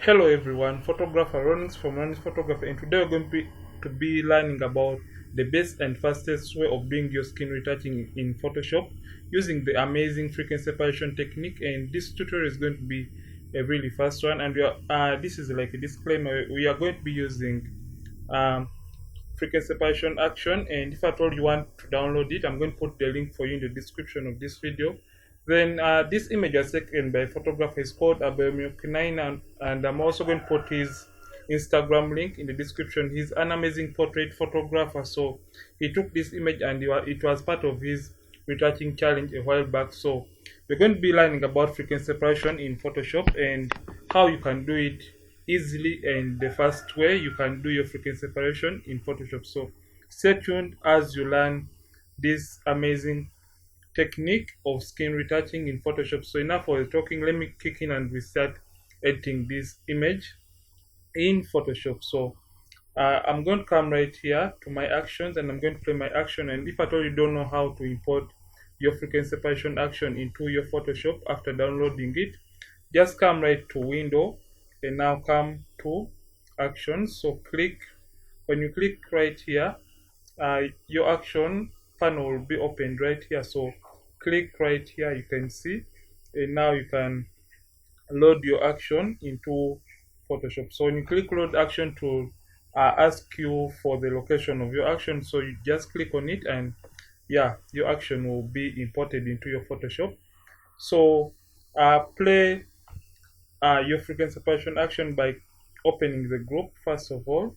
Hello everyone, photographer Ronix from Ronix Photography, and today we're going to be learning about the best and fastest way of doing your skin retouching in Photoshop using the amazing frequency separation technique. And this tutorial is going to be a really fast one, and this is like a disclaimer. We are going to be using um, frequency separation action, and if at all you want to download it, I'm going to put the link for you in the description of this video. Then this image was taken by a photographer is called Abelmuk9, and I'm also going to put his Instagram link in the description. He's an amazing portrait photographer, so he took this image and it was part of his retouching challenge a while back. So we're going to be learning about frequency separation in Photoshop and how you can do it easily and the fast way you can do your frequency separation in Photoshop. So stay tuned as you learn this amazing technique of skin retouching in Photoshop. So enough for the talking, let me kick in and we start editing this image in Photoshop. So I'm going to come right here to my actions and I'm going to play my action. And if at all you don't know how to import your frequency separation action into your Photoshop after downloading it, just come right to window and now come to actions. So when you click right here, your action panel will be opened right here. So click right here, you can see, and now you can load your action into Photoshop. So when you click load action to ask you for the location of your action, so you just click on it and yeah, your action will be imported into your Photoshop. So play your frequency separation action by opening the group first of all.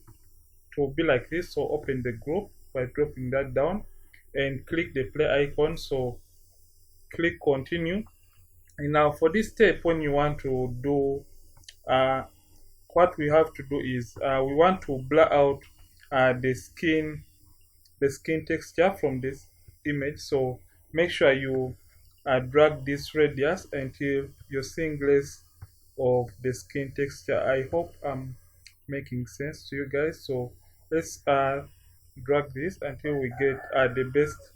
It will be like this. So open the group by dropping that down and click the play icon. So click continue. And now for this step, when you want to do what we have to do is we want to blur out the skin texture from this image. So make sure you drag this radius until you're seeing less of the skin texture. I hope I'm making sense to you guys. So let's drag this until we get the best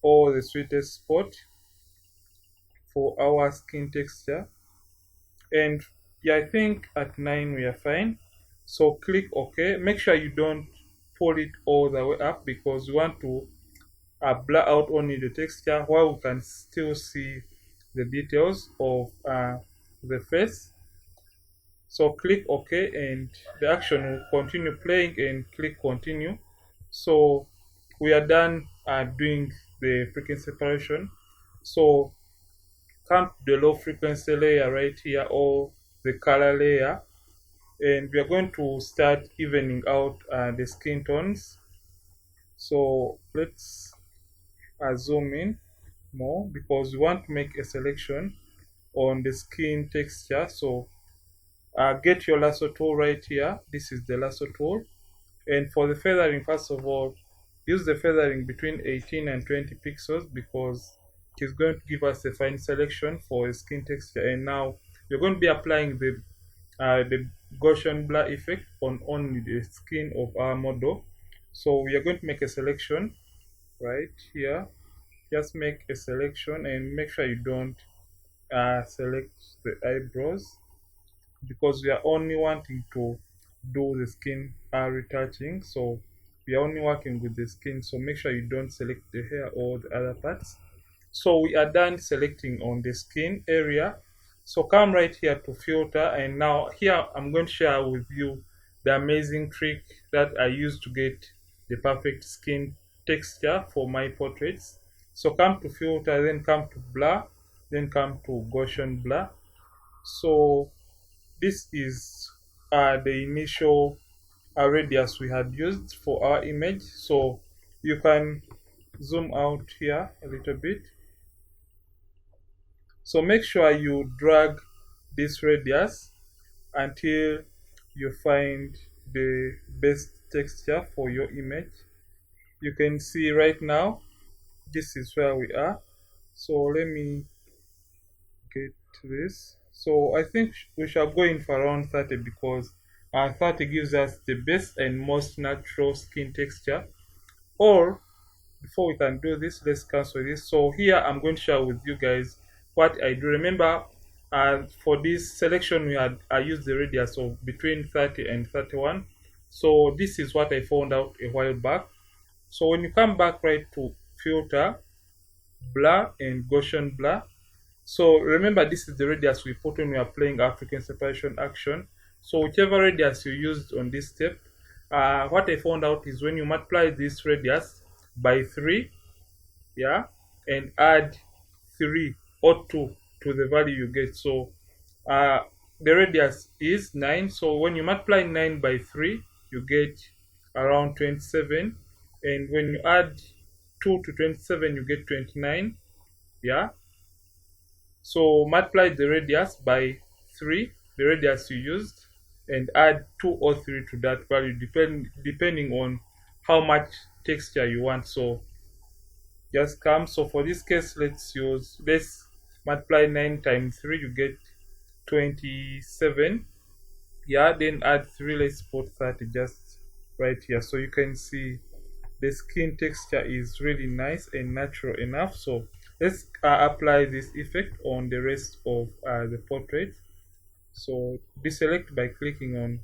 or the sweetest spot for our skin texture. And yeah, I think at 9 we are fine. So click OK. Make sure you don't pull it all the way up because we want to blur out only the texture while we can still see the details of the face. So click OK and the action will continue playing and click continue. So we are done doing the frequency separation. So come to the low frequency layer right here or the color layer, and we are going to start evening out the skin tones. So let's zoom in more because we want to make a selection on the skin texture. So get your lasso tool right here. This is the lasso tool, and for the feathering, first of all, use the feathering between 18 and 20 pixels because it is going to give us a fine selection for a skin texture. And now you're going to be applying the Gaussian blur effect on only the skin of our model. So we are going to make a selection right here. Just make a selection and make sure you don't select the eyebrows because we are only wanting to do the skin retouching. So we are only working with the skin, so make sure you don't select the hair or the other parts. So we are done selecting on the skin area. So come right here to filter, and now here I'm going to share with you the amazing trick that I use to get the perfect skin texture for my portraits. So come to filter, then come to blur, then come to Gaussian blur. So this is the initial radius we had used for our image. So you can zoom out here a little bit. So make sure you drag this radius until you find the best texture for your image. You can see right now this is where we are. So let me get this. So I think we shall go in for around 30 because 30 gives us the best and most natural skin texture. Or before we can do this, let's cancel this. So here I'm going to share with you guys what I do. Remember, For this selection, I used the radius of between 30 and 31. So this is what I found out a while back. So when you come back right to filter, blur and Gaussian blur. So remember, this is the radius we put when we are playing African separation action. So whichever radius you used on this step, what I found out is when you multiply this radius by 3, yeah, and add 3 or 2 to the value you get. So uh, the radius is 9. So when you multiply 9 by 3, you get around 27. And when you add 2 to 27, you get 29. Yeah. So multiply the radius by 3, the radius you used, and add 2 or 3 to that value, depending on how much texture you want. So just come. So for this case, let's multiply 9 times 3, you get 27. Yeah, then add 3, let's put 30 just right here. So you can see the skin texture is really nice and natural enough. So let's apply this effect on the rest of the portrait. So deselect by clicking on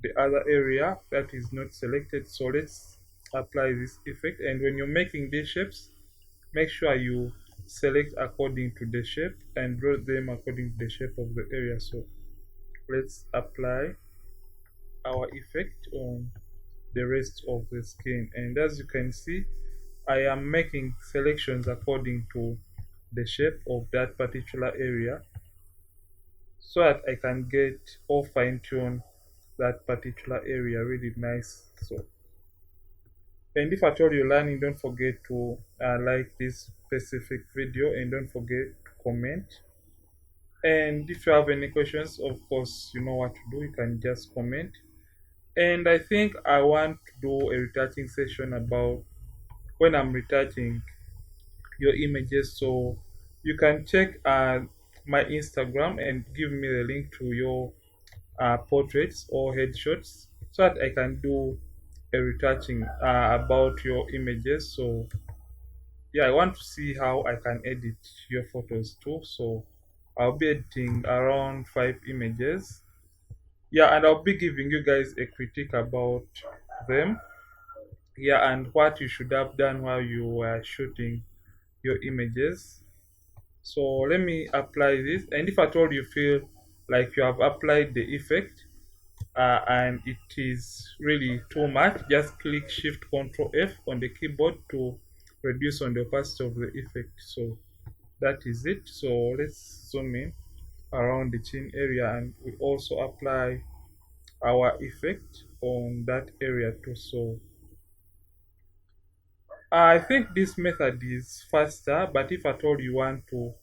the other area that is not selected. So let's apply this effect, and when you're making these shapes, make sure you select according to the shape and draw them according to the shape of the area. So let's apply our effect on the rest of the skin, and as you can see, I am making selections according to the shape of that particular area so that I can get or fine tune that particular area really nice. So, and if at all you're learning, don't forget to like this specific video and don't forget to comment. And if you have any questions, of course, you know what to do. You can just comment. And I think I want to do a retouching session about when I'm retouching your images. So you can check my Instagram and give me the link to your portraits or headshots so that I can do a retouching about your images. So yeah, I want to see how I can edit your photos too. So I'll be editing around 5 images. Yeah, and I'll be giving you guys a critique about them. Yeah, and what you should have done while you were shooting your images. So let me apply this, and if at all you feel like you have applied the effect and it is really too much, just click Shift Ctrl F on the keyboard to reduce on the opacity of the effect. So that is it. So let's zoom in around the chin area, and we also apply our effect on that area too. So I think this method is faster, but if at all you want to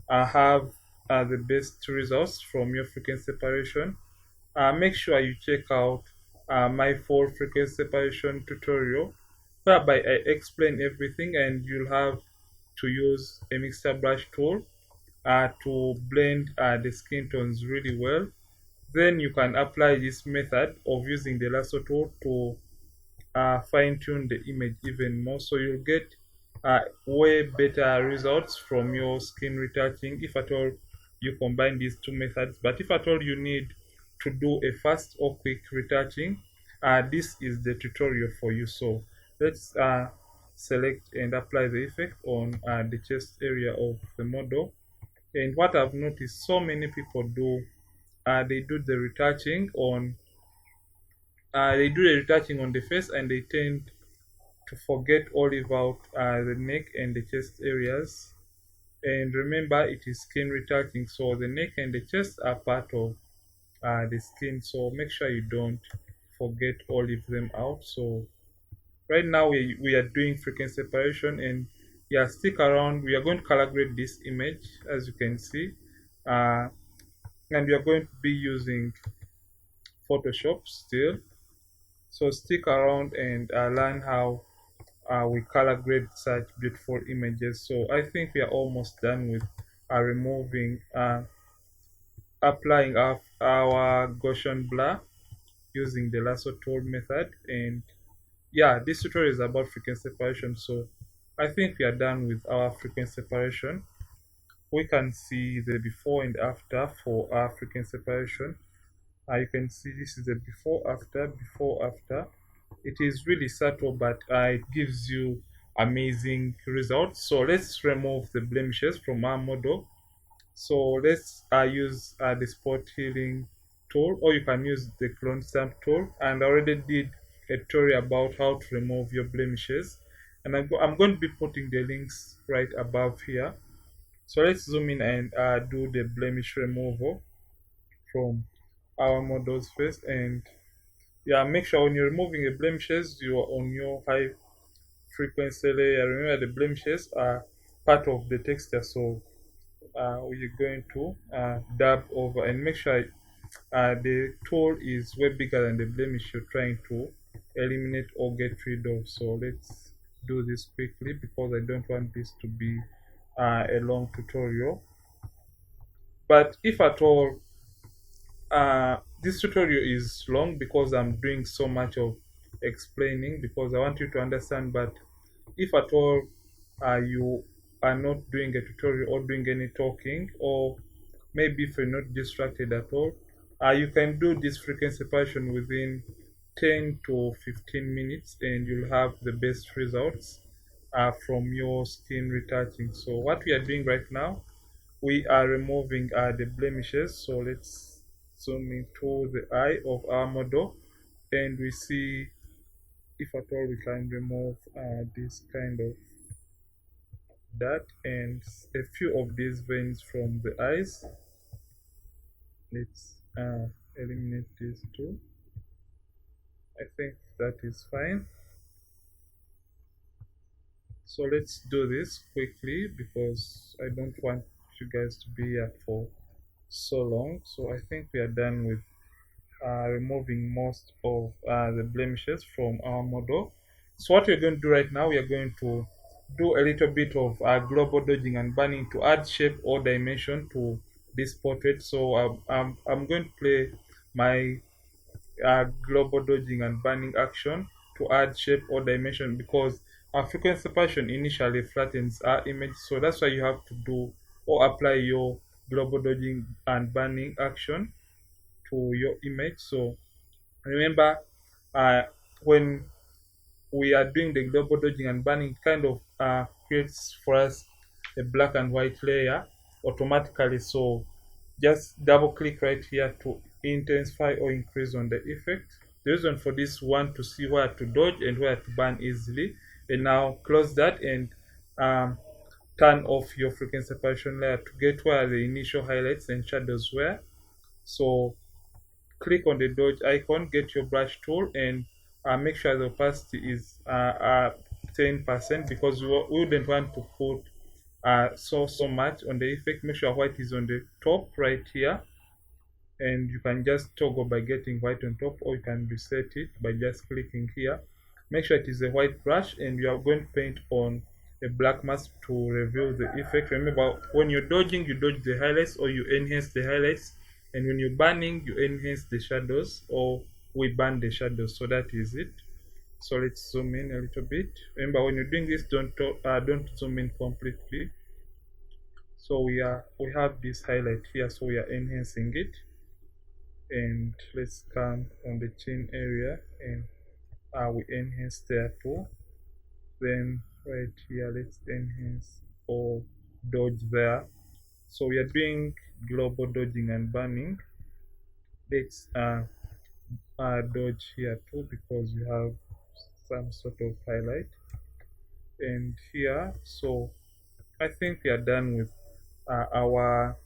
have the best results from your frequency separation, make sure you check out my full frequency separation tutorial, whereby I explain everything, and you'll have to use a mixer brush tool to blend the skin tones really well. Then you can apply this method of using the lasso tool to fine tune the image even more, so you'll get way better results from your skin retouching if at all you combine these two methods. But if at all you need to do a fast or quick retouching, this is the tutorial for you. So let's select and apply the effect on the chest area of the model. And what I've noticed so many people do, they do the retouching on the face, and they tend to forget all about the neck and the chest areas. And remember, it is skin retouching, so the neck and the chest are part of the skin. So make sure you don't forget or leave them out. So right now we are doing frequency separation, and yeah, stick around. We are going to color grade this image, as you can see, and we are going to be using Photoshop still. So stick around and learn how we color grade such beautiful images. So I think we are almost done with applying our Gaussian blur using the lasso tool method. And yeah, this tutorial is about frequency separation. So I think we are done with our frequency separation. we can see the before and after for our frequency separation. You can see this is the before after. It is really subtle, but it gives you amazing results. So let's remove the blemishes from our model. So let's use the spot healing tool, or you can use the clone stamp tool. And I already did a tutorial about how to remove your blemishes, and I'm going to be putting the links right above here. So let's zoom in and do the blemish removal from our models first. And yeah, make sure when you're removing the blemishes, you are on your high frequency layer. Remember, the blemishes are part of the texture, so we're going to dab over and make sure the tool is way bigger than the blemish you're trying to eliminate or get rid of. So let's do this quickly because I don't want this to be a long tutorial. But if at all this tutorial is long because I'm doing so much of explaining because I want you to understand. But if at all you are not doing a tutorial or doing any talking, or maybe if you're not distracted at all, you can do this frequency separation within 10 to 15 minutes and you'll have the best results from your skin retouching. So what we are doing right now, we are removing the blemishes. So let's zoom into the eye of our model and we see if at all we can remove this kind of that and a few of these veins from the eyes. Let's eliminate these two. I think that is fine. So let's do this quickly because I don't want you guys to be here for so long. So I think we are done with removing most of the blemishes from our model. So what we're going to do right now, we are going to do a little bit of global dodging and burning to add shape or dimension to this portrait. So I'm going to play my global dodging and burning action to add shape or dimension because our frequency separation initially flattens our image. So that's why you have to do or apply your global dodging and burning action to your image. So remember, uh, when we are doing the global dodging and burning, it kind of creates for us a black and white layer automatically. So just double click right here to intensify or increase on the effect. The reason for this one to see where to dodge and where to burn easily. And now close that and um, turn off your frequency separation layer to get where the initial highlights and shadows were. So click on the dodge icon, get your brush tool, and make sure the opacity is 10% because we wouldn't want to put so much on the effect. Make sure white is on the top right here, and you can just toggle by getting white on top, or you can reset it by just clicking here. Make sure it is a white brush, and you are going to paint on a black mask to reveal the effect. Remember, when you're dodging, you dodge the highlights or you enhance the highlights, and when you're burning, you enhance the shadows or we burn the shadows. So that is it. So let's zoom in a little bit. Remember, when you're doing this, don't zoom in completely. So we have this highlight here, so we are enhancing it. And let's come on the chin area and we enhance there too. Then right here, let's enhance or dodge there. So we are doing global dodging and burning. Let's dodge here too because we have some sort of highlight. And here, so I think we are done with our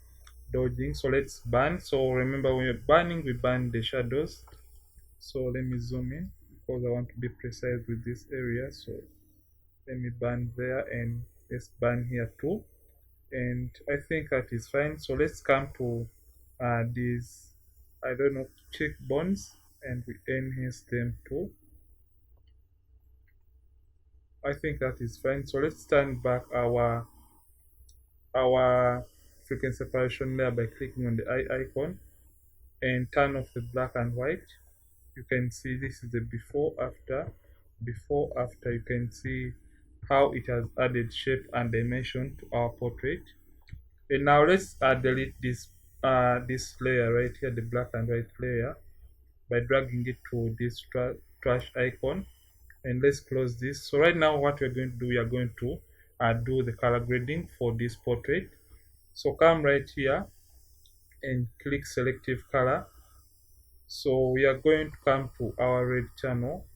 dodging. So let's burn. So remember, when you're burning, we burn the shadows. So let me zoom in because I want to be precise with this area. So let me burn there and let's burn here too. And I think that is fine. So let's come to these, I don't know, cheekbones and we enhance them too. I think that is fine. So let's turn back our frequency separation layer by clicking on the eye icon and turn off the black and white. You can see this is the before after. You can see how it has added shape and dimension to our portrait. And now let's delete this layer right here, the black and white layer, by dragging it to this trash icon, and let's close this. So right now what we're going to do, we are going to do the color grading for this portrait. So come right here and click selective color. So we are going to come to our red channel,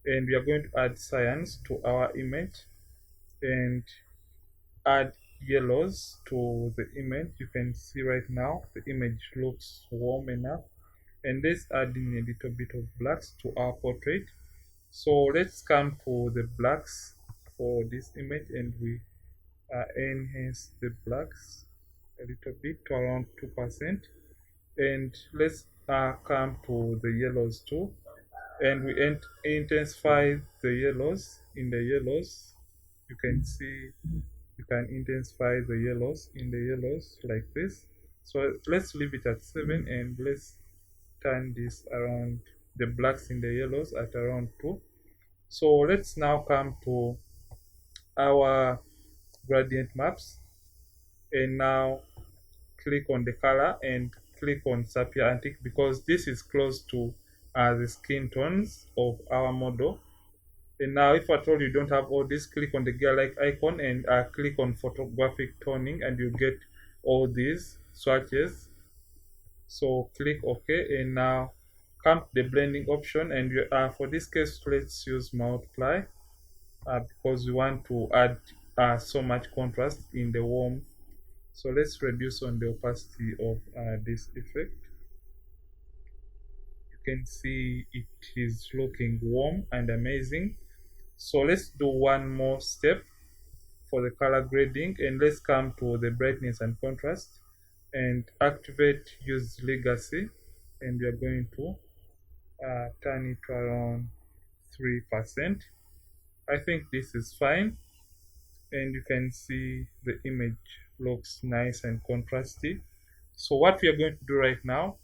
and we are going to add cyans to our image and add yellows to the image. You can see right now the image looks warm enough, and let's add in a little bit of blacks to our portrait. So let's come to the blacks for this image, and we enhance the blacks a little bit to around 2%, and let's come to the yellows too, and we intensify the yellows. In the yellows you can see, you can intensify the yellows in the yellows like this. So let's leave it at 7, and let's turn this around, the blacks in the yellows at around 2. So let's now come to our gradient maps, and now click on the color and click on Sapphire Antique, because this is close to the skin tones of our model. And now if at all you don't have all this, click on the gear like icon and click on photographic toning, and you get all these swatches. So click OK, and now come to the blending option, and for this case let's use multiply, because we want to add so much contrast in the warm. So let's reduce on the opacity of this effect. You can see it is looking warm and amazing. So let's do one more step for the color grading, and let's come to the brightness and contrast and activate use legacy, and we are going to turn it to around 3%. I think this is fine, and you can see the image looks nice and contrasty. So what we are going to do right now,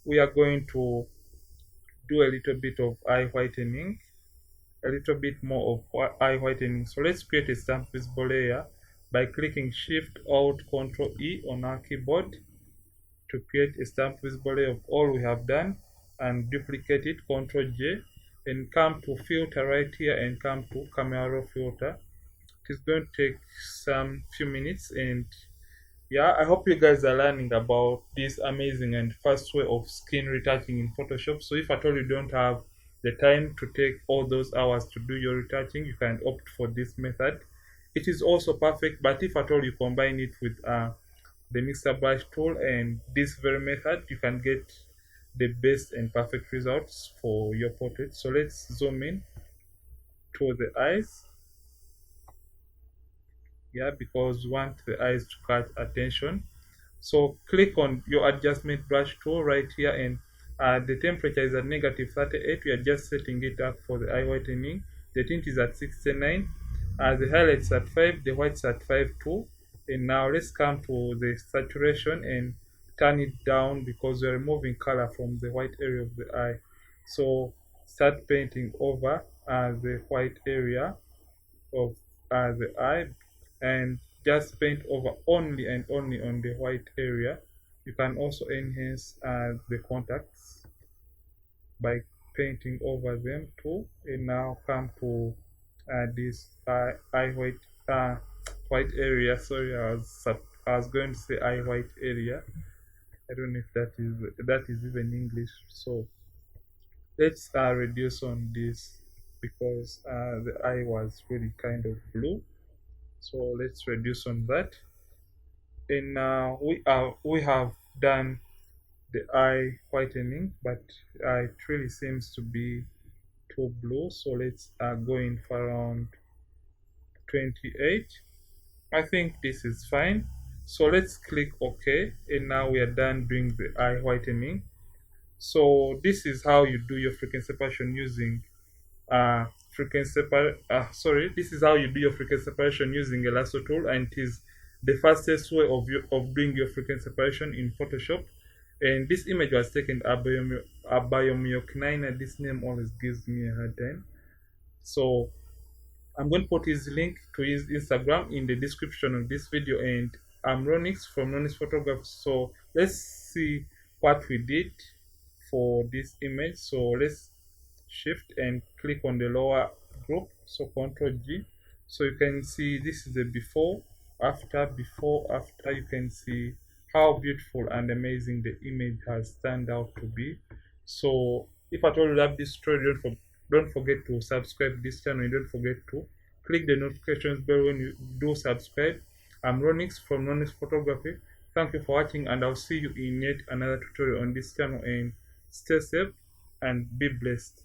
we are going to do a little bit of eye whitening, a little bit more of eye whitening. So let's create a stamp visible layer by clicking Shift Alt Ctrl E on our keyboard to create a stamp visible layer of all we have done, and duplicate it, Ctrl J, and come to filter right here and come to camera raw filter. It is going to take some few minutes, and yeah, I hope you guys are learning about this amazing and fast way of skin retouching in Photoshop. So if at all you don't have the time to take all those hours to do your retouching, you can opt for this method. It is also perfect, but if at all you combine it with the mixer brush tool and this very method, you can get the best and perfect results for your portrait. So let's zoom in to the eyes, yeah, because we want the eyes to catch attention. So click on your adjustment brush tool right here, and the temperature is at -38. We are just setting it up for the eye whitening. The tint is at 69, the highlights at 5, the whites at 5 too. And now let's come to the saturation and turn it down, because we're removing color from the white area of the eye. So start painting over the white area of the eye, and just paint over only and only on the white area. You can also enhance the contacts by painting over them too. And now come to this eye white area. Sorry, I was going to say eye white area. I don't know if that is even English. So let's reduce on this, because the eye was really kind of blue. So let's reduce on that, and now we have done the eye whitening, but it really seems to be too blue. So let's go in for around 28. I think this is fine. So let's click OK, and now we are done doing the eye whitening. So this is how you do your frequency separation using this is how you do your frequency separation using a lasso tool, and it is the fastest way of doing your frequency separation in Photoshop. And this image was taken Abayomyoknine. This name always gives me a hard time. So I'm going to put his link to his Instagram in the description of this video, and I'm Ronix from Ronix Photography. So let's see what we did for this image. So let's shift and click on the lower group. So Control G. So you can see this is the before, after. You can see how beautiful and amazing the image has turned out to be. So if at all you love this story, don't forget to subscribe this channel and don't forget to click the notifications bell when you do subscribe. I'm Ronix from Ronix Photography. Thank you for watching, and I'll see you in yet another tutorial on this channel, and stay safe and be blessed.